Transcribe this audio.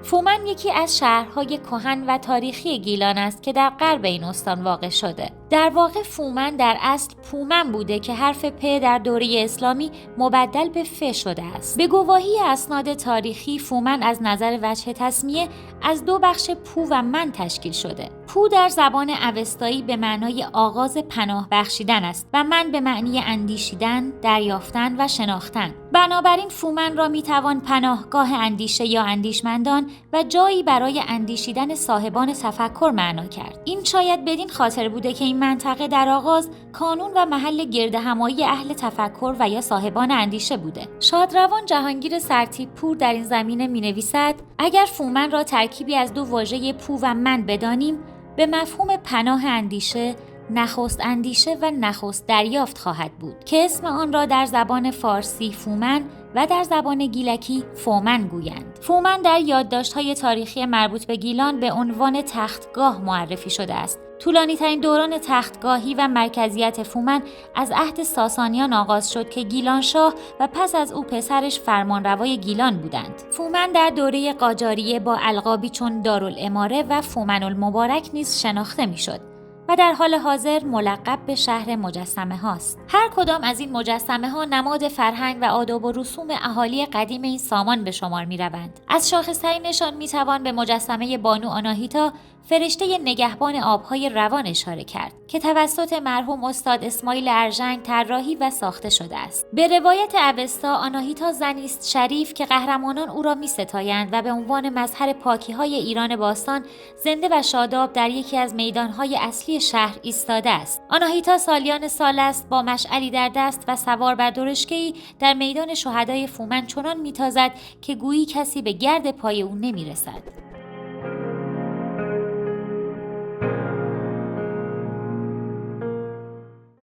فومن یکی از شهرهای کهن و تاریخی گیلان است که در غرب این استان واقع شده. در واقع فومن در اصل پومن بوده که حرف پ در دوره اسلامی مبدل به ف شده است. به گواهی اسناد تاریخی فومن از نظر وجه تسمیه از دو بخش پو و من تشکیل شده. پو در زبان اوستایی به معنای آغاز پناه بخشیدن است و من به معنی اندیشیدن، دریافتن و شناختن. بنابراین فومن را میتوان پناهگاه اندیشه یا اندیشمندان و جایی برای اندیشیدن صاحبان تفکر معنا کرد. این شاید بدین خاطر بوده که این منطقه در آغاز کانون و محل گردهمایی اهل تفکر و یا صاحبان اندیشه بوده. شادروان جهانگیر سرتیپ‌پور در این زمینه می‌نویسد: اگر فومن را ترکیبی از دو واژه پو و من بدانیم، به مفهوم پناه اندیشه، نخست اندیشه و نخست دریافت خواهد بود که اسم آن را در زبان فارسی فومن و در زبان گیلکی فومن گویند. فومن در یادداشت‌های تاریخی مربوط به گیلان به عنوان تختگاه معرفی شده است. طولانی‌ترین دوران تختگاهی و مرکزیت فومن از عهد ساسانیان آغاز شد که گیلان شاه و پس از او پسرش فرمانروای گیلان بودند. فومن در دوره قاجاریه با القابی چون دارالاماره و فومن المبارک نیز شناخته می‌شد و در حال حاضر ملقب به شهر مجسمه هاست. هر کدام از این مجسمه ها نماد فرهنگ و آداب و رسوم اهالی قدیم این سامان به شمار می روند. از شاخص‌ترینشان می توان به مجسمه بانو آناهیتا، فرشته نگهبان آبهای روان اشاره کرد که توسط مرحوم استاد اسماعیل ارژنگ طراحی و ساخته شده است. به روایت اوستا آناهیتا زنی است شریف که قهرمانان او را می‌ستایند و به عنوان مظهر پاکی‌های ایران باستان زنده و شاداب در یکی از میدان‌های اصلی شهر ایستاده است. آناهیتا سالیان سال است با مشعلی در دست و سوار بر درشکه‌ای در میدان شهدای فومن چنان می‌تازد که گویی کسی به گرد پای او نمی‌رسد.